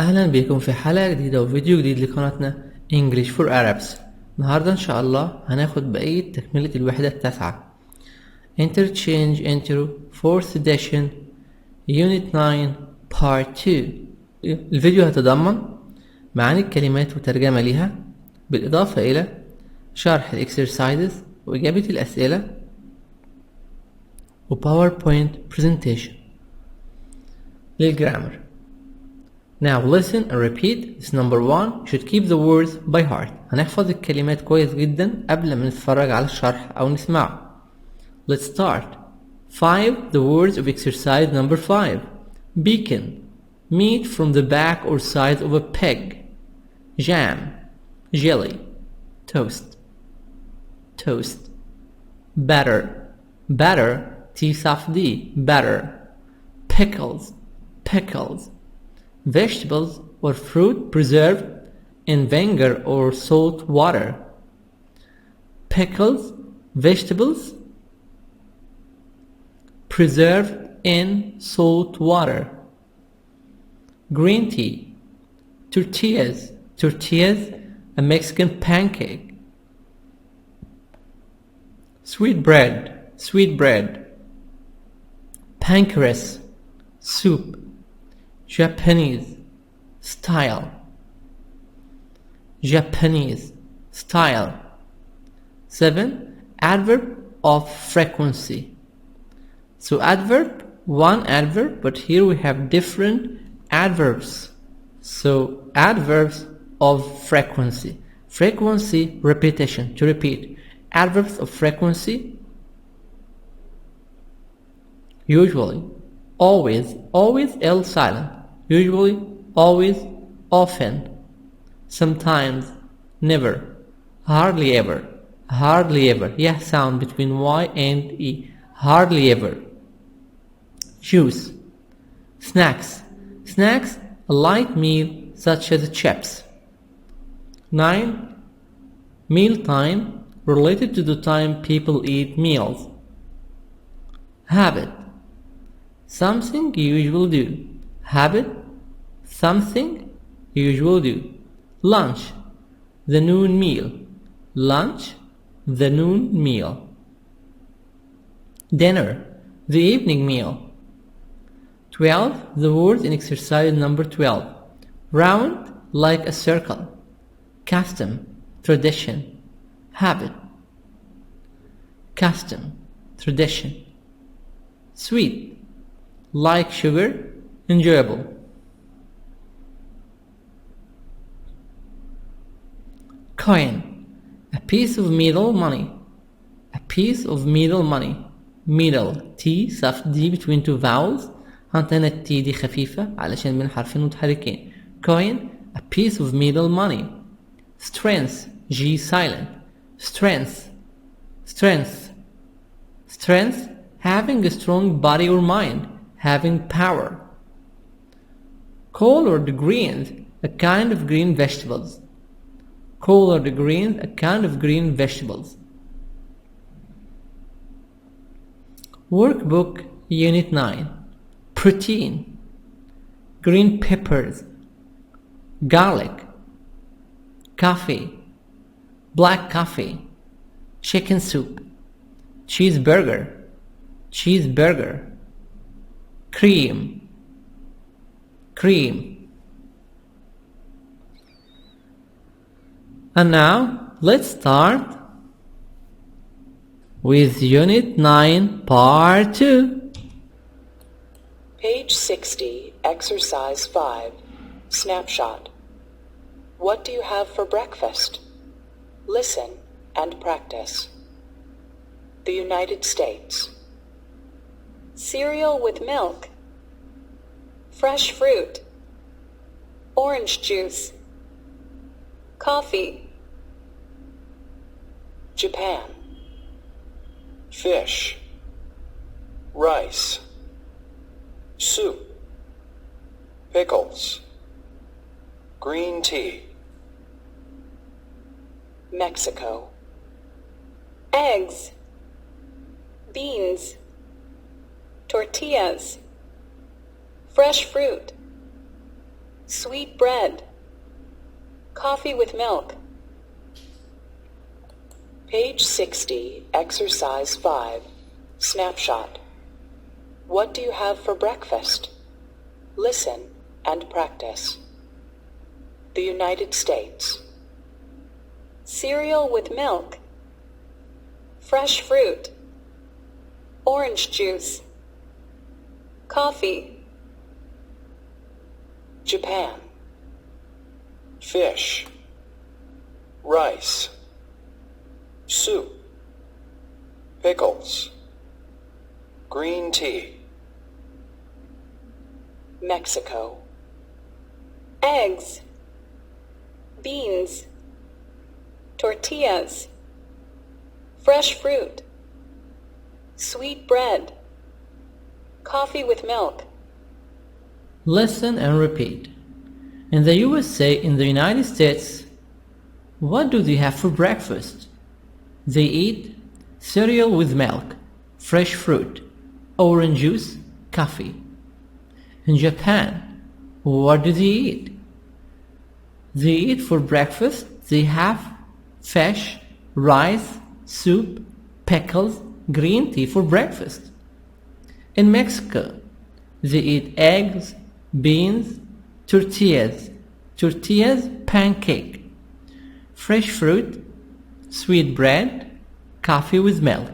أهلا بكم في حلقة جديدة وفيديو جديد لقناتنا English for Arabs. النهاردة إن شاء الله هناخد بقية تكملة الوحدة التاسعة interchange intro 4th edition unit 9 part 2. الفيديو هتضمن معاني الكلمات وترجمة ليها بالإضافة إلى شرح exercises وإجابة الأسئلة و PowerPoint presentation للجرامر. Now listen and repeat. This number 1. You should keep the words by heart. هنحفظ الكلمات كويس جدا قبل ما نتفرج على الشرح أو نسمعه. Let's start. 5. The words of exercise number 5. Beacon. Meat from the back or sides of a pig. Jam. Jelly. Toast. Toast. Batter. Batter. T soft D. Batter. Pickles. Pickles. Vegetables or fruit preserved in vinegar or salt water. Pickles, vegetables preserved in salt water. Green tea. Tortillas. Tortillas, a Mexican pancake. Sweet bread. Sweet bread. Pancreas, soup. Japanese style. Japanese style. 7. Adverb of frequency. So adverb, one adverb, but here we have different adverbs. So adverbs of frequency. Frequency, repetition, to repeat. Adverbs of frequency. Usually, always, always L silent. Usually, always, often, sometimes, never, hardly ever, hardly ever. Yeah, sound between Y and E. Hardly ever. Juice. Snacks. Snacks, a light meal such as chips. 9. Meal time, related to the time people eat meals. Habit. Something you usually do. Habit, something you usually do. Lunch, the noon meal. Lunch, the noon meal. Dinner, the evening meal. 12. The words in exercise number 12. Round, like a circle. Custom, tradition. Habit. Custom, tradition. Sweet, like sugar, enjoyable. Coin, a piece of metal money. A piece of metal money. Middle, T soft D between two vowels. هنا التي دي خفيفة علشان بين حرفين متحركين. Coin, a piece of metal money. Strength, G silent. Strength, strength, strength, having a strong body or mind. Having power. Collard greens, a kind of green vegetables. Collard greens, a kind of green vegetables. Workbook Unit 9. Protein. Green peppers. Garlic. Coffee. Black coffee. Chicken soup. Cheeseburger. Cheeseburger. Cream. Cream. And now let's start with Unit 9 Part 2. Page 60, Exercise 5, Snapshot. What do you have for breakfast? Listen and practice. The United States. Cereal with milk, fresh fruit, orange juice, coffee. Japan. Fish, rice, soup, pickles, green tea. Mexico. eggs, beans, tortillas, fresh fruit, sweet bread, coffee with milk. Page 60, Exercise 5, Snapshot. What do you have for breakfast? Listen and practice. The United States. Cereal with milk, fresh fruit, orange juice, coffee. Japan. Fish, rice, soup, pickles, green tea. Mexico. Eggs, beans, tortillas, fresh fruit, sweet bread, coffee with milk. Listen and repeat. In the USA, in the United States, what do they have for breakfast? They eat cereal with milk, fresh fruit, orange juice, coffee. In Japan, what do they eat? They eat for breakfast, they have fish, rice, soup, pickles, green tea for breakfast. In Mexico, they eat eggs, beans, tortillas, pancake, fresh fruit, sweet bread, coffee with milk.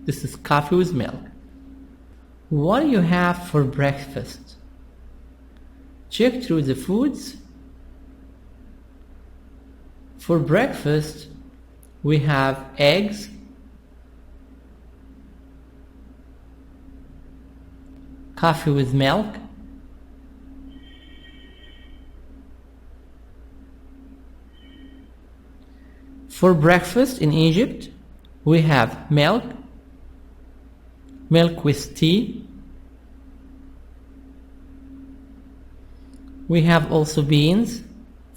This is coffee with milk. What do you have for breakfast? Check through the foods. For breakfast, we have eggs, coffee with milk, for breakfast in Egypt, we have milk with tea. We have also beans,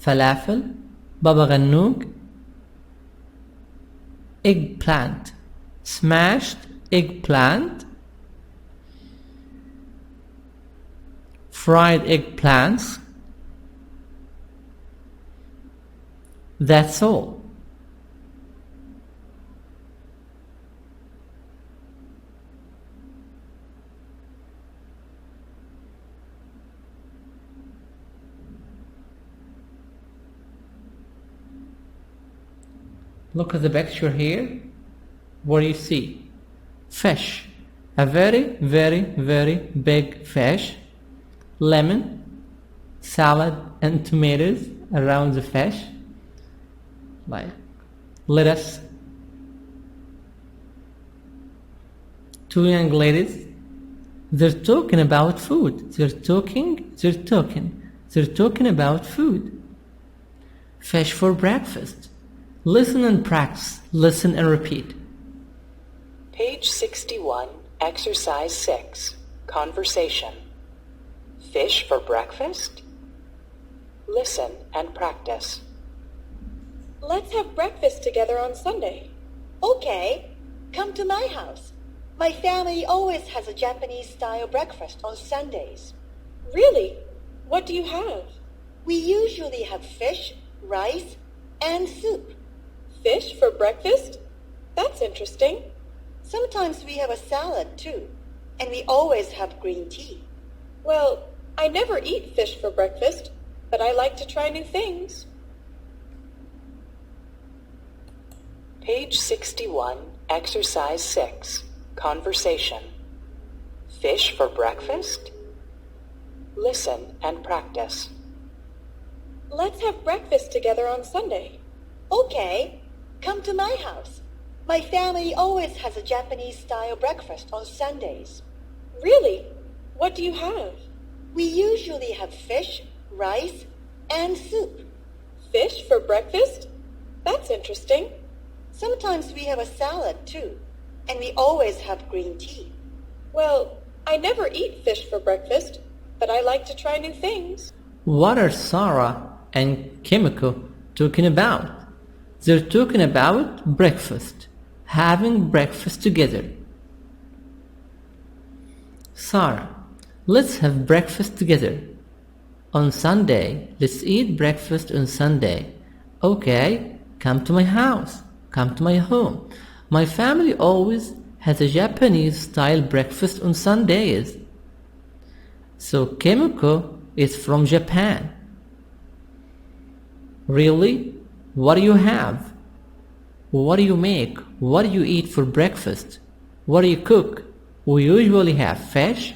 falafel, baba ghanouг, eggplant, smashed eggplant, fried eggplants. That's all. Look at the picture here. What do you see? Fish. A very, very, very big fish. Lemon, salad, and tomatoes around the fish. Like lettuce. Two young ladies. They're talking about food. They're talking about food. Fish for breakfast. Listen and practice. Listen and repeat. Page 61, Exercise 6, Conversation. Fish for breakfast? Listen and practice. Let's have breakfast together on Sunday. Okay, come to my house. My family always has a Japanese-style breakfast on Sundays. Really? What do you have? We usually have fish, rice, and soup. Fish for breakfast? That's interesting. Sometimes we have a salad too, and we always have green tea. Well, I never eat fish for breakfast, but I like to try new things. Page 61, Exercise 6, Conversation. Fish for breakfast? Listen and practice. Let's have breakfast together on Sunday. Okay, come to my house. My family always has a Japanese-style breakfast on Sundays. Really? What do you have? We usually have fish, rice, and soup. Fish for breakfast? That's interesting. Sometimes we have a salad too, and we always have green tea. Well, I never eat fish for breakfast, but I like to try new things. What are Sarah and Kimiko talking about? They're talking about breakfast, having breakfast together. Sarah, let's have breakfast together. On Sunday. Let's eat breakfast on Sunday. Okay, come to my house. Come to my home. My family always has a Japanese style breakfast on Sundays. So Kimiko is from Japan. Really? What do you have? What do you make? What do you eat for breakfast? What do you cook? We usually have fish,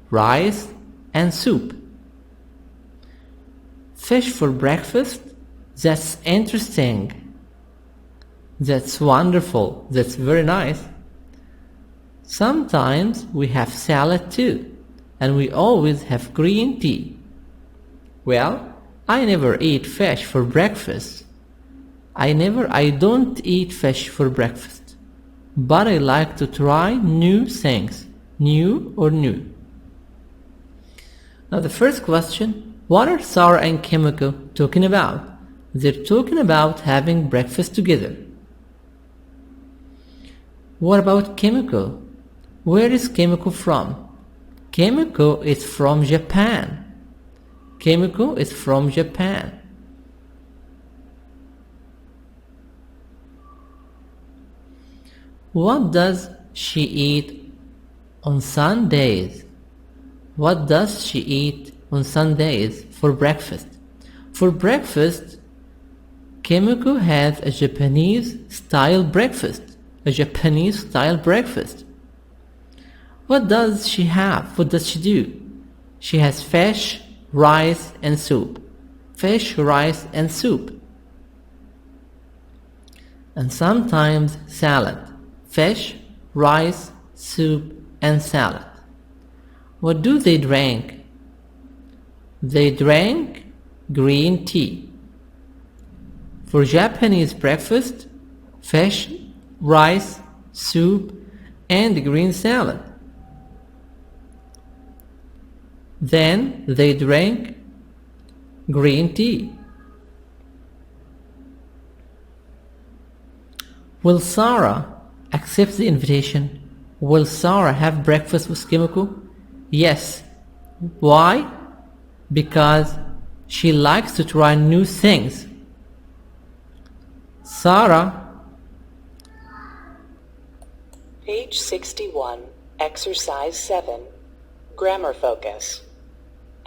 rice, and soup. Fish for breakfast? That's interesting. That's wonderful. That's very nice. Sometimes we have salad too, and we always have green tea. Well, I never eat fish for breakfast. I don't eat fish for breakfast, but I like to try new things. New or new? Now the first question, what are Sarah and Kimiko talking about? They're talking about having breakfast together. What about Kimiko? Where is Kimiko from? Kimiko is from Japan. Kimiko is from Japan. What does she eat on Sundays? What does she eat on Sundays for breakfast? For breakfast, Kimiko has a Japanese style breakfast. A Japanese style breakfast. What does she have? What does she do? She has fish, rice, and soup. Fish, rice, and soup. And sometimes salad. Fish, rice, soup, and salad. What do they drink? They drink green tea. For Japanese breakfast, fish, rice, soup, and green salad. Then they drink green tea. Will Sarah accept the invitation? Will Sarah have breakfast with Kimiko? Yes. Why? Because she likes to try new things. Sarah. Page 61, Exercise 7, Grammar Focus.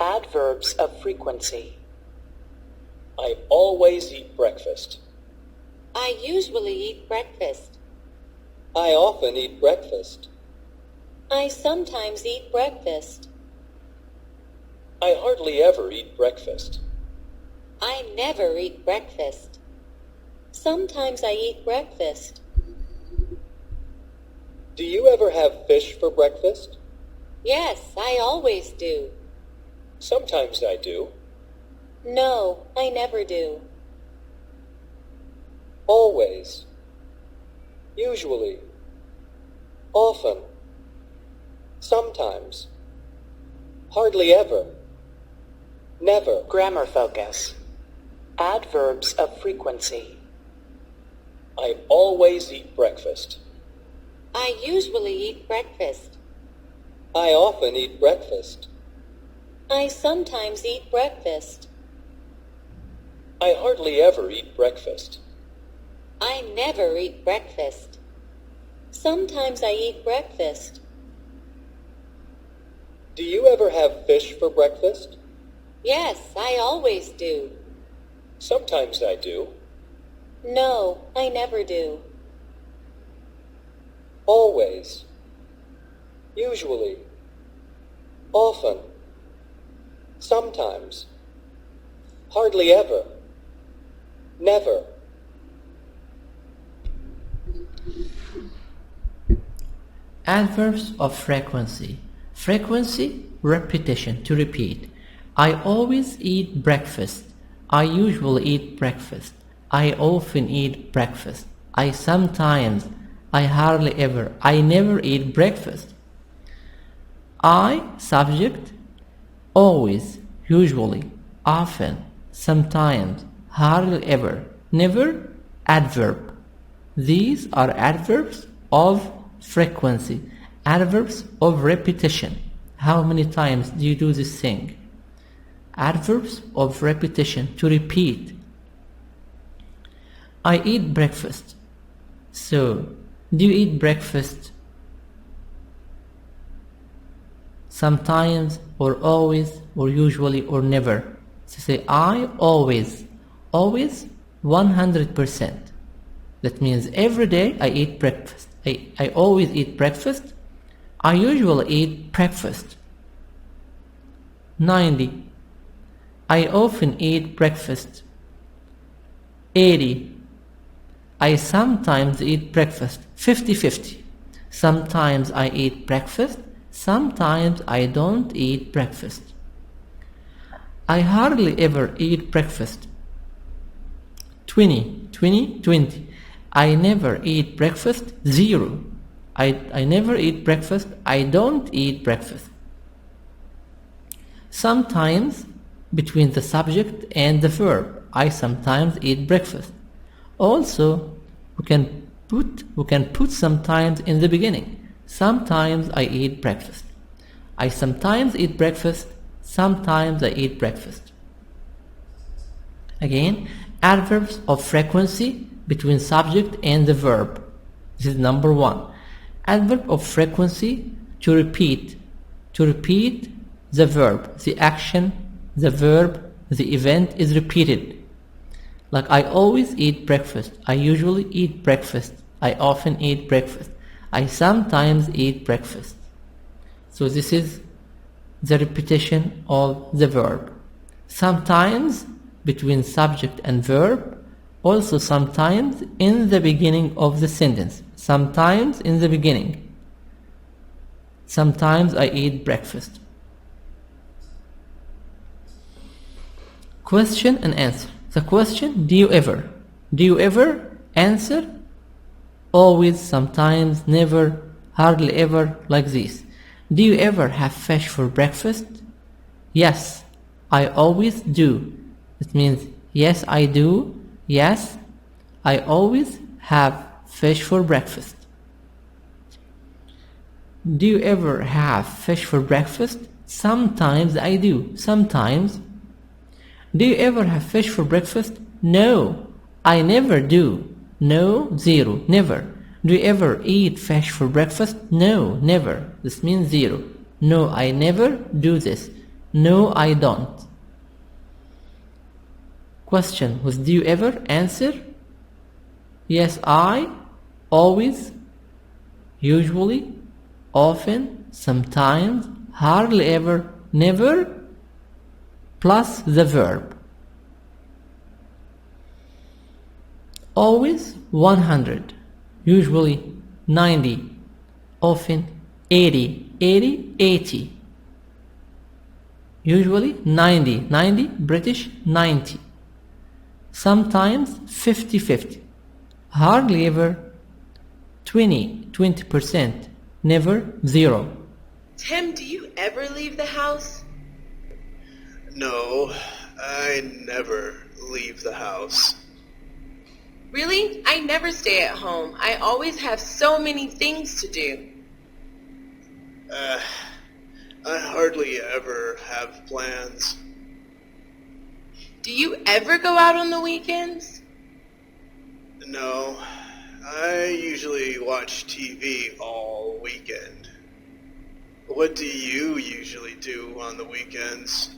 Adverbs of Frequency. I always eat breakfast. I usually eat breakfast. I often eat breakfast. I sometimes eat breakfast. I hardly ever eat breakfast. I never eat breakfast. Sometimes I eat breakfast. Do you ever have fish for breakfast? Yes, I always do. Sometimes I do. No, I never do. Always. Usually. Often. Sometimes. Hardly ever. Never. Grammar Focus. Adverbs of Frequency. I always eat breakfast. I usually eat breakfast. I often eat breakfast. I sometimes eat breakfast. I hardly ever eat breakfast. I never eat breakfast. Sometimes I eat breakfast. Do you ever have fish for breakfast? Yes, I always do. Sometimes I do. No, I never do. Always. Usually. Often. Sometimes. Hardly ever. Never. Adverbs of frequency. Frequency, repetition, to repeat. I always eat breakfast. I usually eat breakfast. I often eat breakfast. I sometimes. I hardly ever. I never eat breakfast. I, subject. Always, usually, often, sometimes, hardly ever, never, adverb. These are adverbs of frequency, adverbs of repetition. How many times do you do this thing? Adverbs of repetition, to repeat. I eat breakfast. So, do you eat breakfast sometimes, or always, or usually, or never? So say I always. Always 100%. That means every day I eat breakfast. I always eat breakfast. I usually eat breakfast. 90. I often eat breakfast. 80. I sometimes eat breakfast. 50-50. Sometimes I eat breakfast. Sometimes I don't eat breakfast. I hardly ever eat breakfast. 20. I never eat breakfast. 0. I never eat breakfast. I don't eat breakfast. Sometimes, between the subject and the verb. I sometimes eat breakfast. Also, we can put sometimes in the beginning. Sometimes I eat breakfast. I sometimes eat breakfast. Sometimes I eat breakfast. Again, adverbs of frequency between subject and the verb. This is number 1. Adverb of frequency, to repeat. To repeat the verb. The action, the verb, the event is repeated. Like I always eat breakfast. I usually eat breakfast. I often eat breakfast. I sometimes eat breakfast. So this is the repetition of the verb. Sometimes between subject and verb. Also sometimes in the beginning of the sentence. Sometimes in the beginning. Sometimes I eat breakfast. Question and answer. The question, do you ever? Do you ever? Answer, always, sometimes, never, hardly ever, like this. Do you ever have fish for breakfast? Yes, I always do. It means yes, I do. Yes, I always have fish for breakfast. Do you ever have fish for breakfast? Sometimes I do. Sometimes. Do you ever have fish for breakfast? No, I never do. No, 0, never. Do you ever eat fish for breakfast? No, never. This means 0. No, I never do this. No, I don't. Question was, do you ever? Answer, yes, I, always, usually, often, sometimes, hardly ever, never, plus the verb. Always 100, usually 90, often 80. Usually 90, British 90. Sometimes 50-50. Hardly ever 20%. Never 0. Tim, do you ever leave the house? No, I never leave the house. Really? I never stay at home. I always have so many things to do. I hardly ever have plans. Do you ever go out on the weekends? No, I usually watch TV all weekend. What do you usually do on the weekends?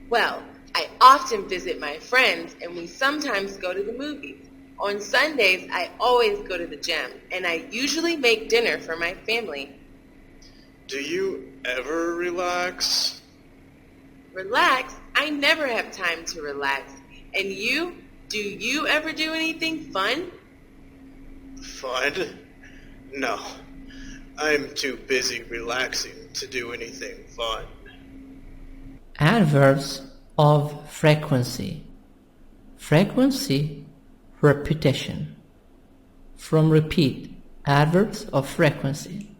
Well, I often visit my friends and we sometimes go to the movies. On Sundays, I always go to the gym and I usually make dinner for my family. Do you ever relax? Relax? I never have time to relax. And you? Do you ever do anything fun? Fun? No, I'm too busy relaxing to do anything fun. Adverbs of frequency. Frequency, repetition. From repeat, adverbs of frequency.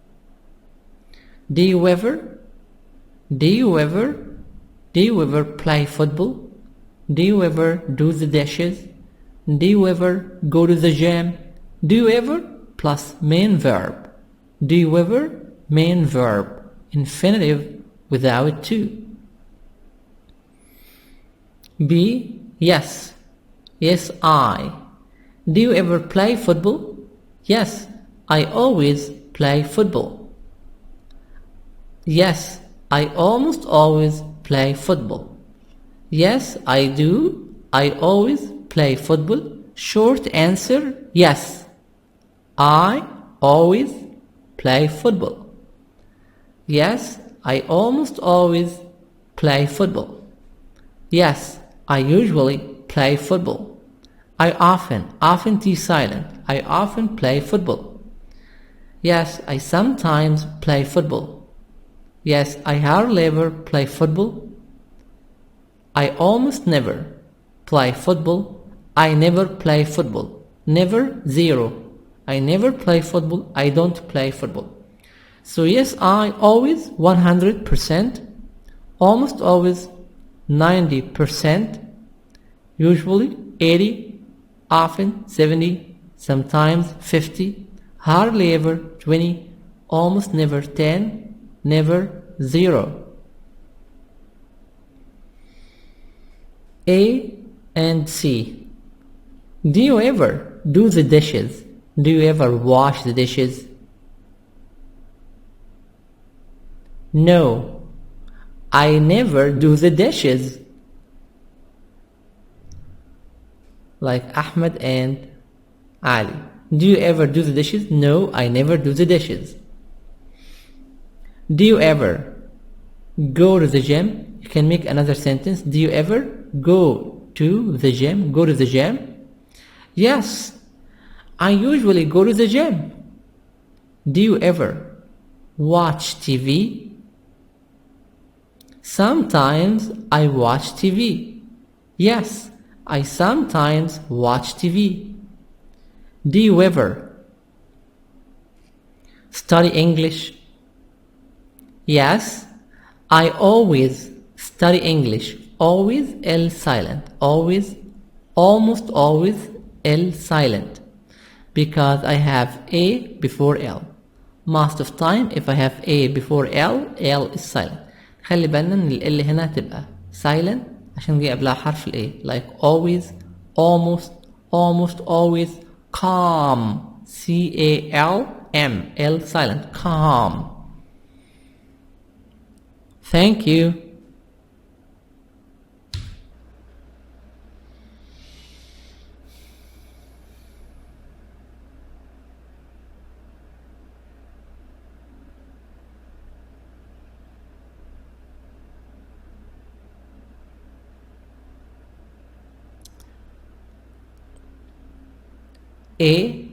Do you ever play football? Do you ever do the dishes? Do you ever go to the gym? Do you ever plus main verb. Do you ever main verb, infinitive without to. B. Yes. Yes, I. Do you ever play football? Yes, I always play football. Yes, I almost always play football. Yes, I do. I always play football. Short answer, yes. I always play football. Yes, I almost always play football. Yes, I usually play football. I often T silent. I often play football. Yes, I sometimes play football. Yes, I hardly ever play football. I almost never play football. I never play football. Never, zero. I never play football. I don't play football. So yes, I always 100%, almost always 90%, usually 80, often 70, sometimes 50, hardly ever 20, almost never 10, never 0. A and C. Do you ever do the dishes? Do you ever wash the dishes? No, I never do the dishes. Like Ahmad and Ali. Do you ever do the dishes? No, I never do the dishes. Do you ever go to the gym? You can make another sentence. Do you ever go to the gym? Go to the gym? Yes, I usually go to the gym. Do you ever watch TV? Sometimes I watch TV. Yes, I sometimes watch TV. Do you ever study English? Yes, I always study English. Always L silent. Always, almost always L silent. Because I have A before L. Most of time if I have A before L, L is silent. خلي بالنا ان ال L هنا تبقى silent عشان جاي قبلها حرف ال A. Like always, almost, almost always, calm. C-A-L-M. L silent. Calm. Thank you. A.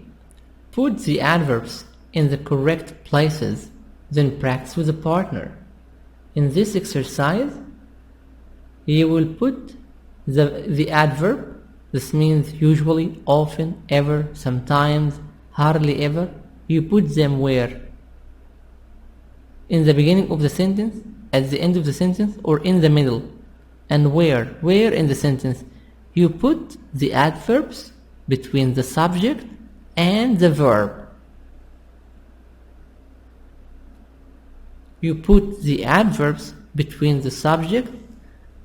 Put the adverbs in the correct places, then practice with a partner. In this exercise, you will put the adverb. This means usually, often, ever, sometimes, hardly ever. You put them where? In the beginning of the sentence, at the end of the sentence, or in the middle? And where? Where in the sentence? You put the adverbs between the subject and the verb. You put the adverbs between the subject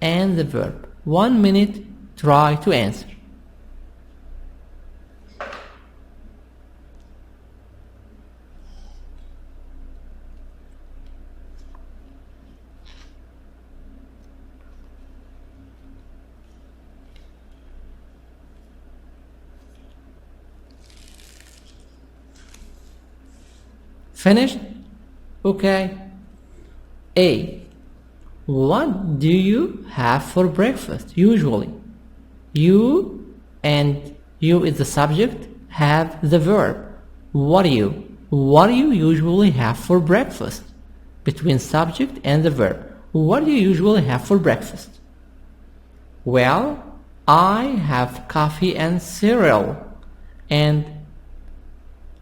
and the verb. 1 minute, try to answer. Finished? Okay. A. What do you have for breakfast usually? You and you is the subject, have the verb. What do you usually have for breakfast? Between subject and the verb. What do you usually have for breakfast? Well, I have coffee and cereal. And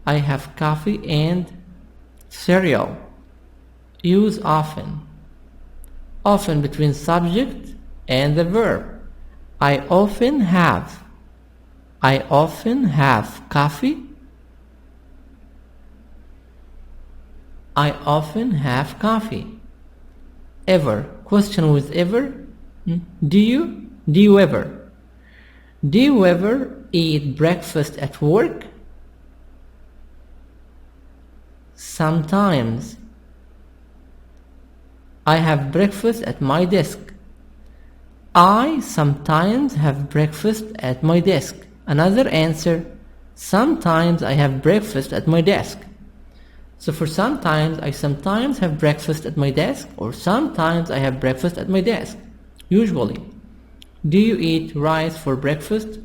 I have coffee and cereal. Use often. Often between subject and the verb. I often have coffee. I often have coffee. Ever. Question with ever. Do you? Do you ever eat breakfast at work? Sometimes. I have breakfast at my desk. I sometimes have breakfast at my desk. Another answer, sometimes I have breakfast at my desk. So for sometimes, I sometimes have breakfast at my desk, or sometimes I have breakfast at my desk. Usually. Do you eat rice for breakfast?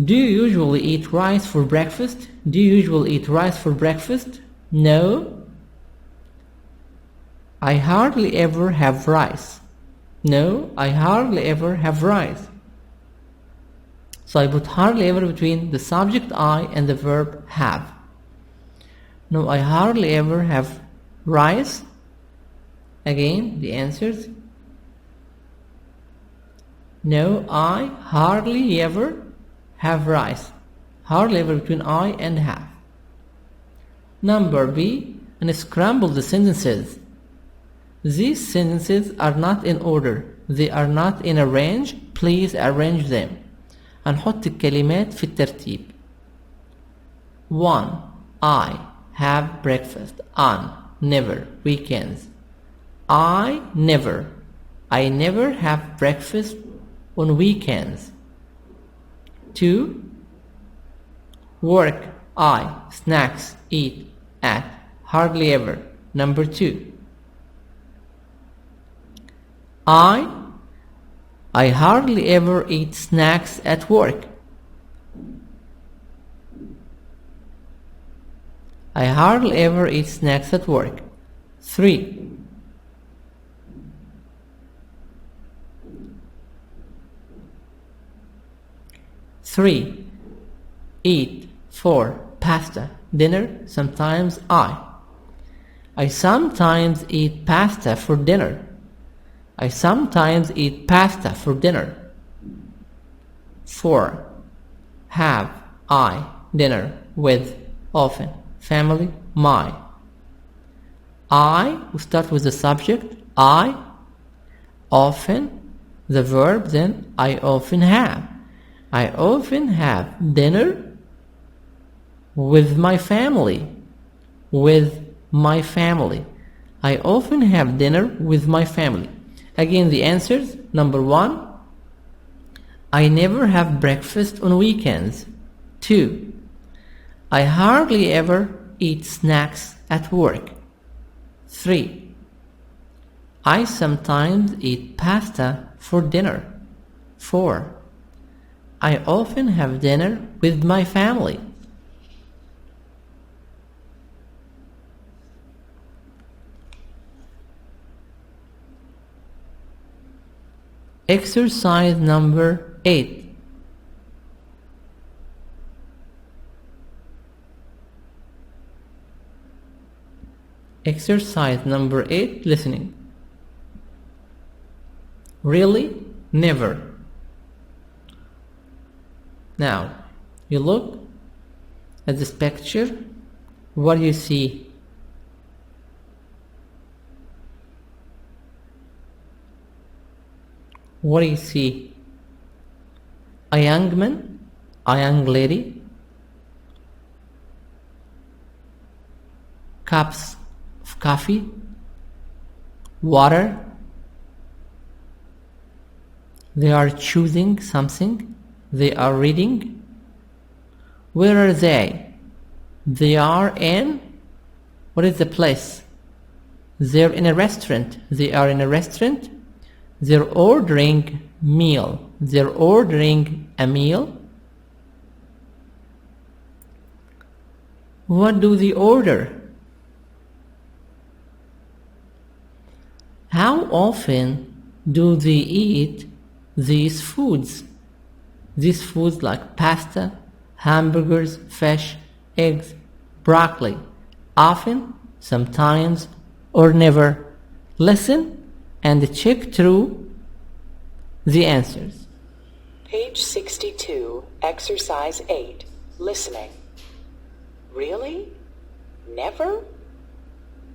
Do you usually eat rice for breakfast? Do you usually eat rice for breakfast? No. I hardly ever have rice. No, I hardly ever have rice. So I put hardly ever between the subject I and the verb have. No, I hardly ever have rice. Again, the answers. No, I hardly ever have rice. Hardly ever between I and have. Number B, and scramble the sentences. These sentences are not in order. They are not in a range. Please arrange them. هنحط الكلمات في الترتيب. 1. I have breakfast on, never, weekends. I never have breakfast on weekends. 2. Work, I, snacks, eat, at, hardly ever. Number 2. I hardly ever eat snacks at work. I hardly ever eat snacks at work. 3. Eat for pasta, dinner, sometimes I sometimes eat pasta for dinner. I sometimes eat pasta for dinner. 4. Have I dinner with, often, family, my. I, we start with the subject, I, often, the verb, then I often have. I often have dinner with my family. With my family. I often have dinner with my family. Again, the answers. Number 1, I never have breakfast on weekends. 2, I hardly ever eat snacks at work. 3, I sometimes eat pasta for dinner. 4, I often have dinner with my family. Exercise number 8. Exercise number 8, listening. Really? Never. Now, you look at this picture. What do you see? What do you see? A young man, a young lady, cups of coffee, water. They are choosing something. They are reading. Where are they? They are in, what is the place? They're in a restaurant. They are in a restaurant. They're ordering meal. They're ordering a meal. What do they order? How often do they eat these foods? These foods like pasta, hamburgers, fish, eggs, broccoli. Often, sometimes, or never. Listen and check through the answers. Page 62, Exercise 8, Listening. Really? Never?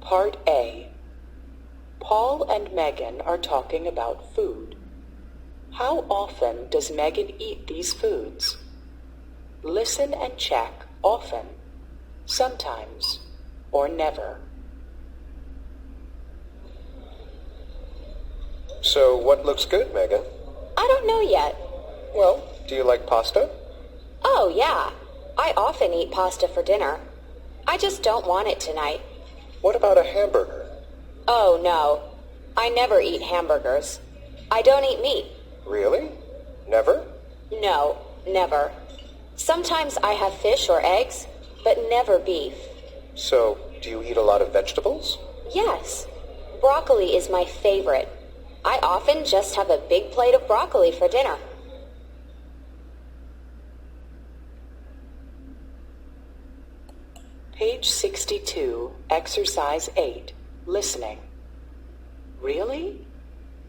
Part A. Paul and Megan are talking about food. How often does Megan eat these foods? Listen and check often, sometimes, or never. So what looks good, Megan? I don't know yet. Well, do you like pasta? Oh, yeah. I often eat pasta for dinner. I just don't want it tonight. What about a hamburger? Oh, no. I never eat hamburgers. I don't eat meat. Really? Never? No, never. Sometimes I have fish or eggs, but never beef. So, do you eat a lot of vegetables? Yes. Broccoli is my favorite. I often just have a big plate of broccoli for dinner. Page 62, Exercise 8, Listening. Really?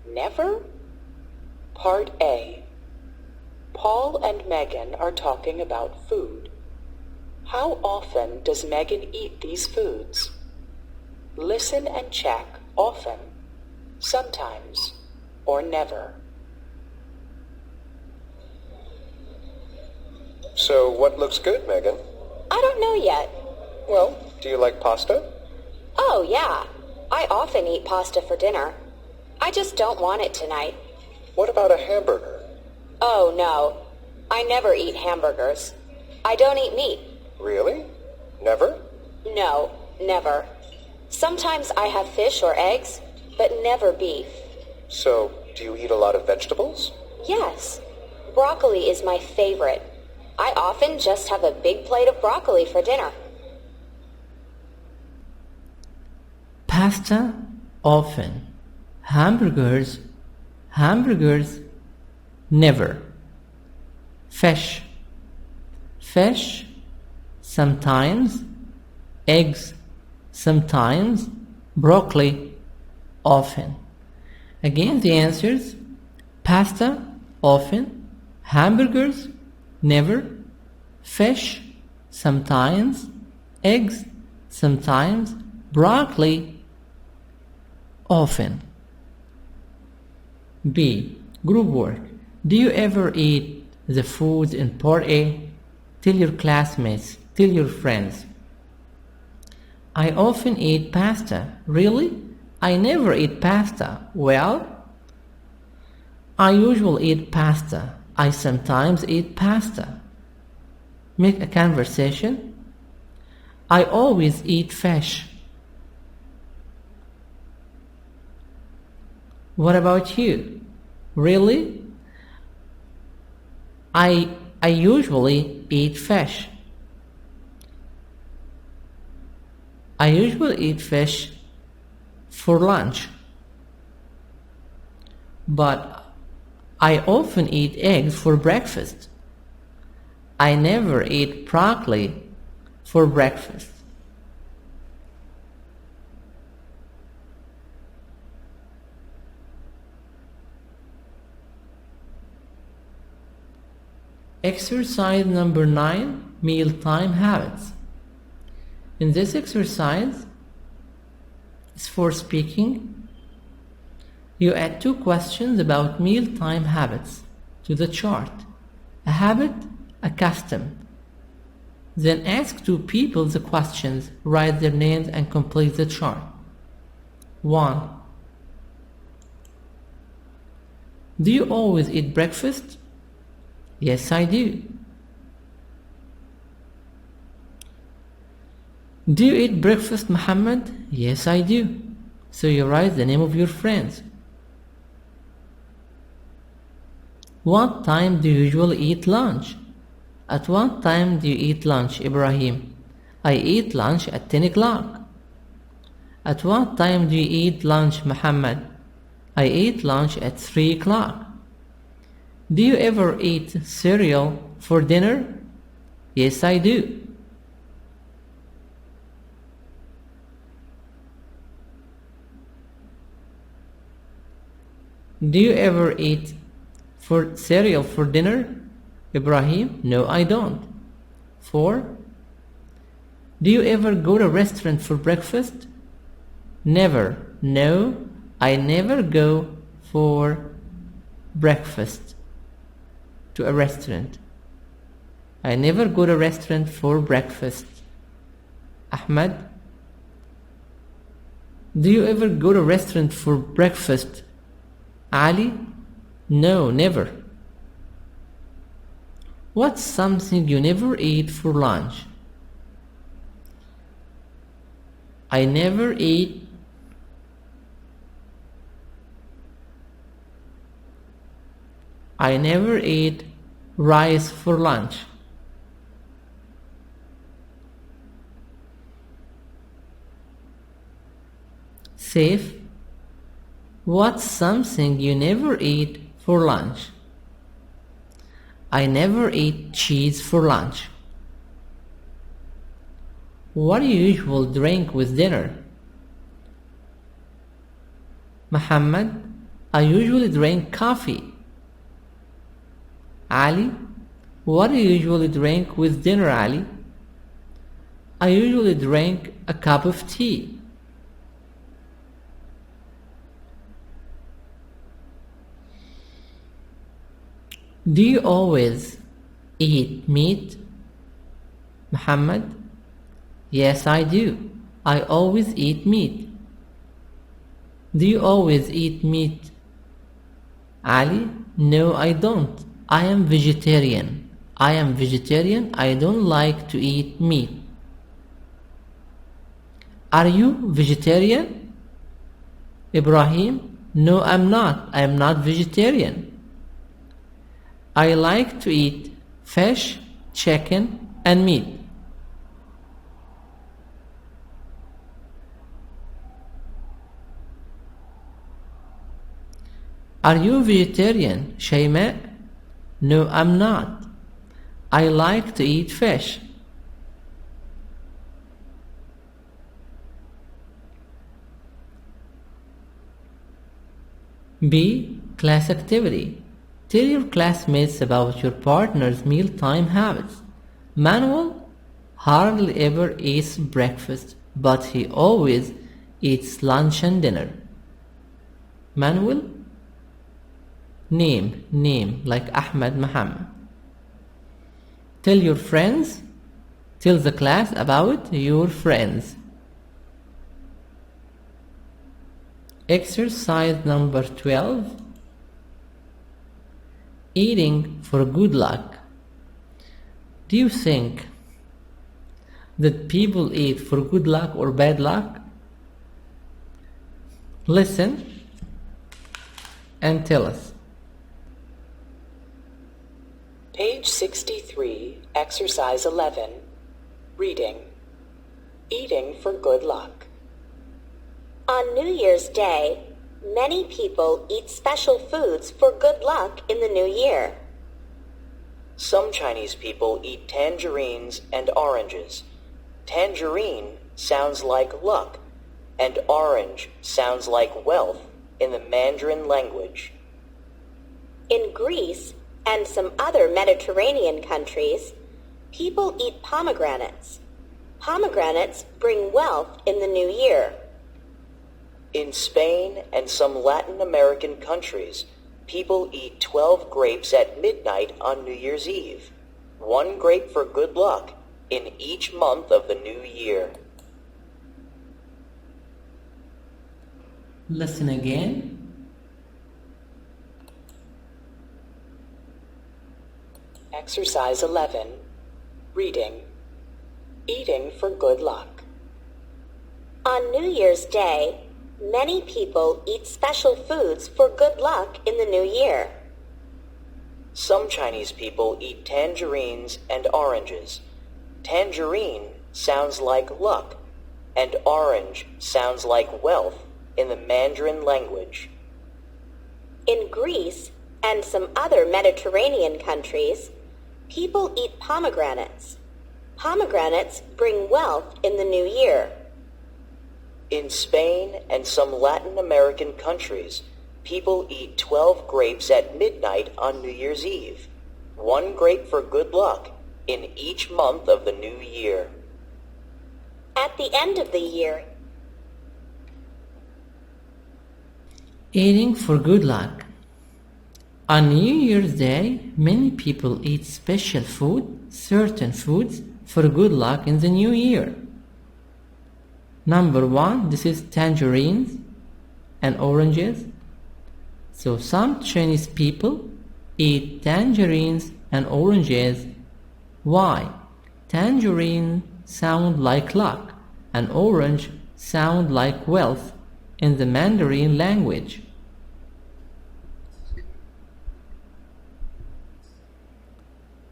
Never? Part A. Paul and Megan are talking about food. How often does Megan eat these foods? Listen and check often, sometimes, or never. So what looks good, Megan? I don't know yet. Well, do you like pasta? Oh, yeah. I often eat pasta for dinner. I just don't want it tonight. What about a hamburger? Oh, no. I never eat hamburgers. I don't eat meat. Really? Never? No, never. Sometimes I have fish or eggs, but never beef. So, do you eat a lot of vegetables? Yes. Broccoli is my favorite. I often just have a big plate of broccoli for dinner. Pasta, often. Hamburgers, never. Fish, sometimes. Eggs, sometimes. Broccoli, often. Again, the answers: pasta, often. Hamburgers, never. Fish, sometimes. Eggs, sometimes. Broccoli, often. B. Group work. Do you ever eat the foods in part A? Tell your classmates, tell your friends. I often eat pasta. Really? I never eat pasta. Well, I usually eat pasta. I sometimes eat pasta. Make a conversation. I always eat fish. What about you? Really? I usually eat fish. I usually eat fish for lunch. But I often eat eggs for breakfast. I never eat broccoli for breakfast. Exercise number 9, mealtime habits. In this exercise, it's for speaking. You add 2 questions about mealtime habits to the chart. A habit, a custom. Then ask 2 people the questions, write their names and complete the chart. 1. Do you always eat breakfast? Yes, I do. Do you eat breakfast, Muhammad? Yes, I do. So you write the name of your friends. What time do you usually eat lunch? At what time do you eat lunch, Ibrahim? I eat lunch at 10 o'clock. At what time do you eat lunch, Muhammad? I eat lunch at 3 o'clock. Do you ever eat cereal for dinner? Yes, I do. Do you ever eat cereal for dinner? Ibrahim, no, I don't. 4. Do you ever go to a restaurant for breakfast? Never. No, I never go for breakfast to a restaurant. I never go to a restaurant for breakfast. Ahmed, do you ever go to a restaurant for breakfast? Ali, no, never. What's something you never eat for lunch? I never eat rice for lunch. Safe, what's something you never eat for lunch? I never eat cheese for lunch. What do you usually drink with dinner? Muhammad, I usually drink coffee. Ali, what do you usually drink with dinner, Ali? I usually drink a cup of tea. Do you always eat meat? Muhammad, yes, I do. I always eat meat. Do you always eat meat? Ali, no, I don't. I am vegetarian. I don't like to eat meat. Are you vegetarian? Ibrahim, no, I'm not. I am not vegetarian. I like to eat fish, chicken, and meat. Are you vegetarian, Shayma? No, I'm not. I like to eat fish. B. Class activity. Tell your classmates about your partner's mealtime habits. Manuel hardly ever eats breakfast, but he always eats lunch and dinner. Manuel? Name like Ahmed Muhammad. Tell your friends. Tell the class about your friends. Exercise number 12. Eating for good luck. Do you think that people eat for good luck or bad luck? Listen and tell us. Page 63, Exercise 11. Reading. Eating for good luck. On New Year's Day, many people eat special foods for good luck in the new year. Some Chinese people eat tangerines and oranges. Tangerine sounds like luck, and orange sounds like wealth in the Mandarin language. In Greece and some other Mediterranean countries, people eat pomegranates. Pomegranates bring wealth in the new year. In Spain and some Latin American countries, people eat 12 grapes at midnight on New Year's Eve. 1 grape for good luck in each month of the new year. Listen again. Exercise 11. Reading. Eating for good luck. On New Year's Day, many people eat special foods for good luck in the new year. Some Chinese people eat tangerines and oranges. Tangerine sounds like luck, and orange sounds like wealth in the Mandarin language. In Greece and some other Mediterranean countries, people eat pomegranates. Pomegranates bring wealth in the new year. In Spain and some Latin American countries, people eat 12 grapes at midnight on New Year's Eve. 1 grape for good luck in each month of the new year. At the end of the year, Eating for good luck. On New Year's Day, many people eat special food, certain foods, for good luck in the new year. Number one, this is tangerines and oranges. So some Chinese people eat tangerines and oranges. Why? Tangerine sound like luck and orange sound like wealth in the Mandarin language.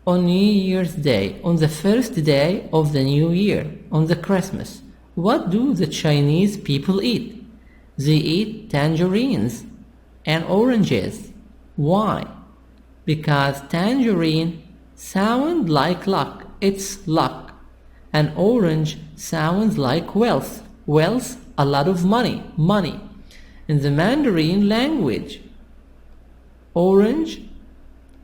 On New Year's Day, on the first day of the new year, on the Christmas, what do the Chinese people eat? They eat tangerines and oranges. Why? Because tangerine sound like luck, it's luck, and orange sounds like wealth, wealth, a lot of money, money. In the Mandarin language, orange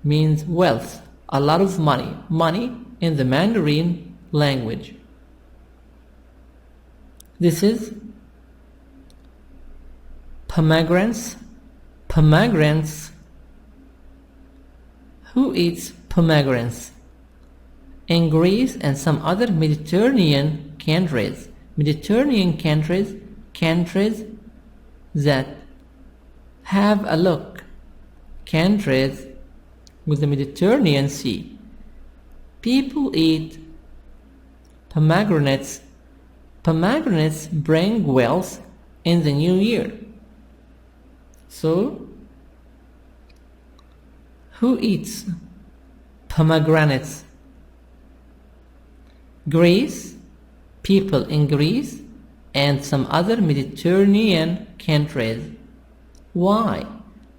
means wealth, a lot of money, money in the Mandarin language. This is pomegranates, pomegranates. Who eats pomegranates? In Greece and some other Mediterranean countries, countries that have a look, countries with the Mediterranean Sea, people eat pomegranates. Pomegranates bring wealth in the new year. So, who eats pomegranates? Greece, people in Greece and some other Mediterranean countries. Why?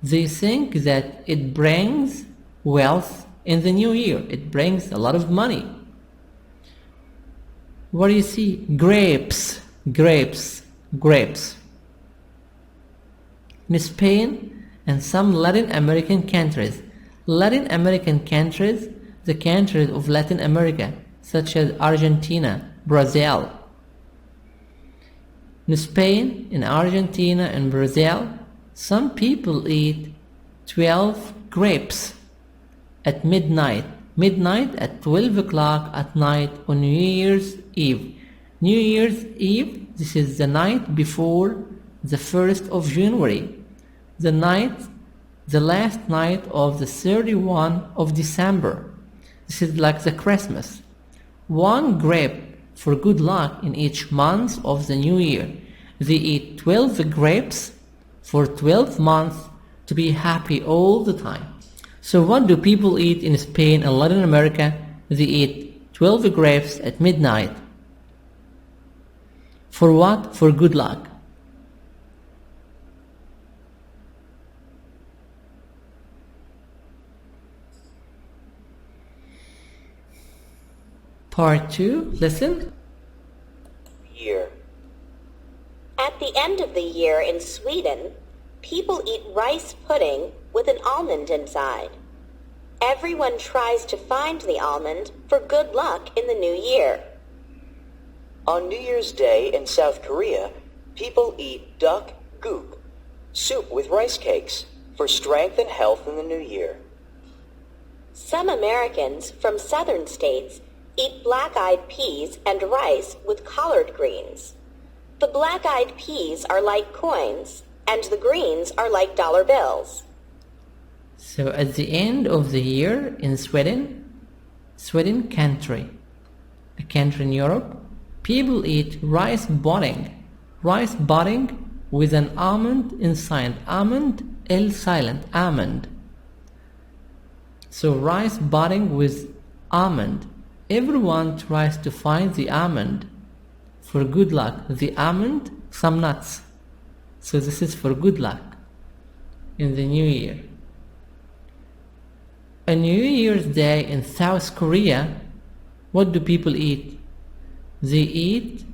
They think that it brings wealth in the new year. It brings a lot of money. What do you see? Grapes, grapes, grapes. In Spain and some Latin American countries, the countries of Latin America, such as Argentina, Brazil. In Spain, in Argentina, and Brazil, some people eat 12 grapes at midnight. Midnight at 12 o'clock at night on New Year's Eve. New Year's Eve, this is the night before the 1st of January. The last night of the 31 of December. This is like the Christmas. One grape for good luck in each month of the new year. They eat 12 grapes for 12 months to be happy all the time. So what do people eat in Spain and Latin America? They eat 12 grapes at midnight. For what? For good luck. Part 2, listen. Year. At the end of the year in Sweden, people eat rice pudding with an almond inside. Everyone tries to find the almond for good luck in the new year. On New Year's Day in South Korea, people eat duck gook, soup with rice cakes, for strength and health in the new year. Some Americans from southern states eat black-eyed peas and rice with collard greens. The black-eyed peas are like coins, and the greens are like dollar bills. So at the end of the year in Sweden country, a country in Europe, people eat rice pudding with an almond inside. Almond, L silent, almond. So rice pudding with almond. Everyone tries to find the almond for good luck. The almond, some nuts. So this is for good luck in the new year. On New Year's Day in South Korea, what do people eat? They eat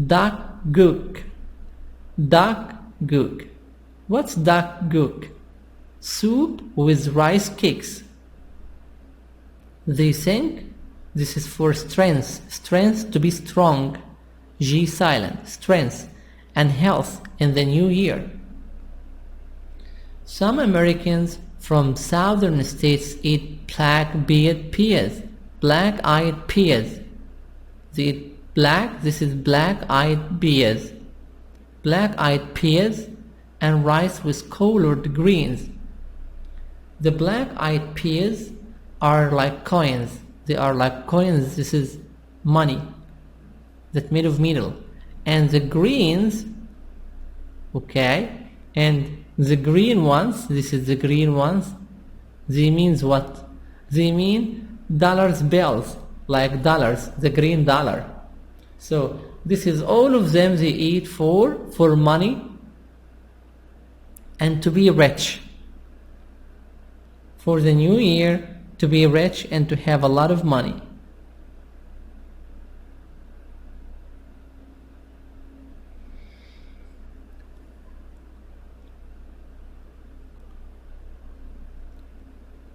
duck gook. Duck gook. What's duck gook? Soup with rice cakes. They think this is for strength, strength to be strong, G silent, strength, and health in the new year. Some Americans from southern states eat black-eyed peas. Black-eyed peas. They eat black, this is black-eyed peas. Black-eyed peas and rice with colored greens. The black-eyed peas are like coins. They are like coins, this is money that made of metal. And the greens, okay, and the green ones, this is the green ones, they means what? They mean dollars bills, like dollars, the green dollar. So this is all of them they eat for money and to be rich. For the new year, to be rich and to have a lot of money.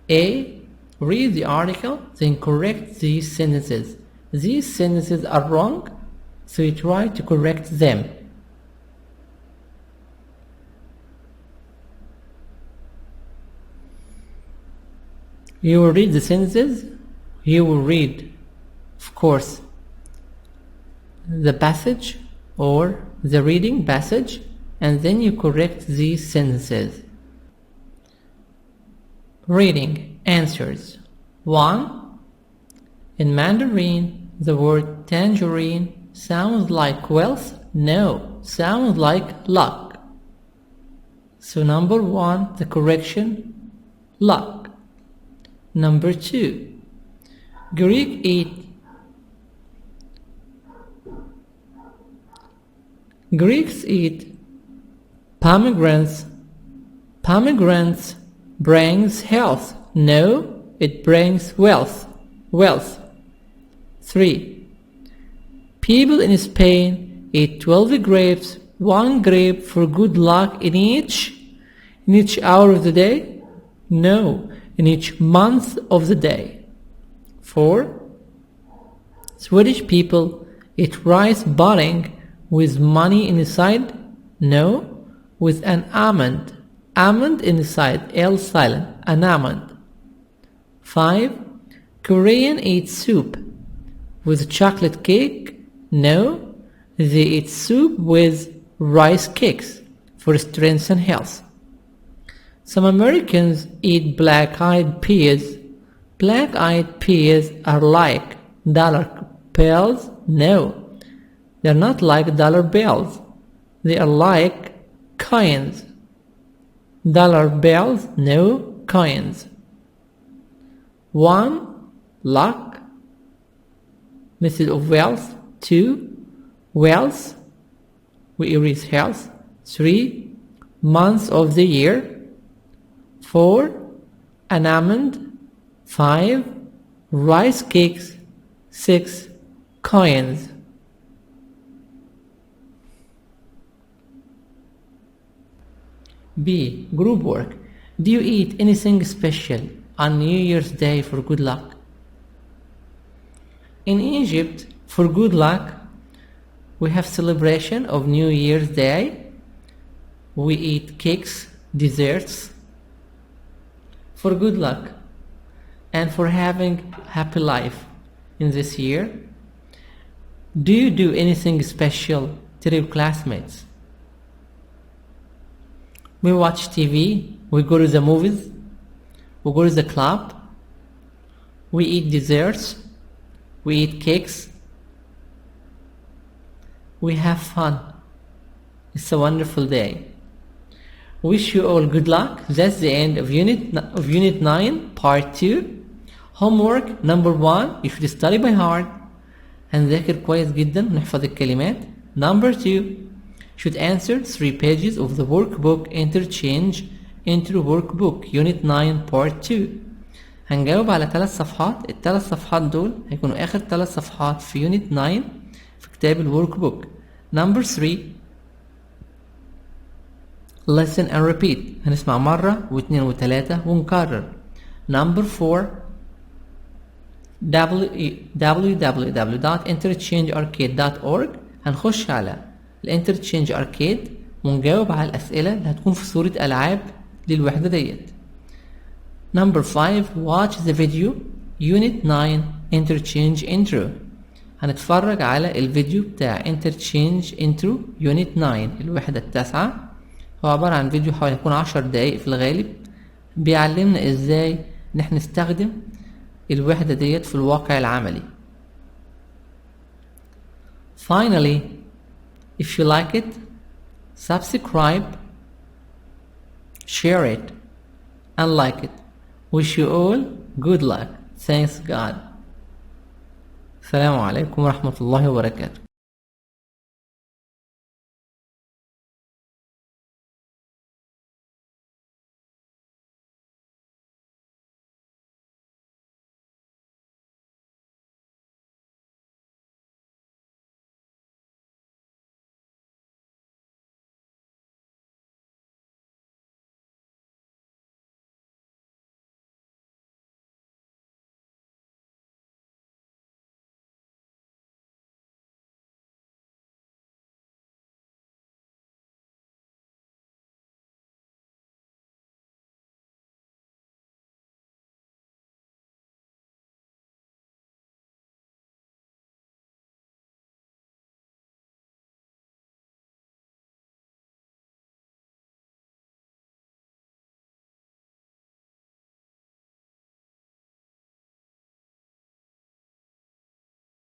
A. Read the article, then correct these sentences. These sentences are wrong, so you try to correct them. You will read the sentences, you will read, of course, the passage or the reading passage, and then you correct these sentences. Reading answers. 1. In Mandarin, the word tangerine sounds like wealth? No, sounds like luck. So number 1, the correction, luck. Number 2, Greeks eat pomegranates. Pomegranates brings health. No, it brings wealth. 3. People in Spain eat 12 grapes, 1 grape for good luck in each hour of the day? No, in each month of the day. 4. Swedish people eat rice pudding with money inside? No, with an almond. Almond inside, L silent, an almond. 5. Korean eat soup with chocolate cake? No, they eat soup with rice cakes for strength and health. Some Americans eat black-eyed peas. Black-eyed peas are like dollar bills? No, they're not like dollar bills. They are like coins. Dollar bills? No, coins. 1. Luck, method of wealth. 2. Wealth, we erase health. 3. Months of the year. 4. An almond. 5. Rice cakes. 6. Coins. B. Group work. Do you eat anything special on New Year's Day for good luck? In Egypt, for good luck, we have celebration of New Year's Day. We eat cakes, desserts, for good luck and for having happy life in this year. Do you do anything special to your classmates? We watch TV, we go to the movies, we go to the club, we eat desserts, we eat cakes, we have fun. It's a wonderful day. Wish you all good luck. That's the end of Unit 9, Part 2. Homework number 1, you should study by heart. هنذاكر كويس جدا ونحفظ الكلمات. Number 2, should answer 3 pages of the workbook Interchange Intro Workbook Unit 9 Part 2. هنجاوب على 3 صفحات. ال3 صفحات دول هيكونوا آخر 3 صفحات في Unit 9 في كتاب الورك. Number 3, listen and repeat. هنسمع مرة واثنين وثلاثة ونكرر. Number 4, www.interchangearcade.org. هنخش على الانترتشينج اركيد، ونجاوب على الأسئلة اللي هتكون في صورة ألعاب للوحدة ديت. Number 5 watch the video Unit 9 interchange intro. هنتفرج على الفيديو بتاع interchange intro Unit 9 الوحدة التاسعة. هو عبارة عن فيديو حوالي يكون 10 دقايق في الغالب، بيعلمنا ازاي ان احنا نستخدم الوحدة ديت في الواقع العملي. Finally, if you like it, subscribe, share it, and like it. Wish you all good luck. Thanks God. السلام عليكم ورحمة الله وبركاته.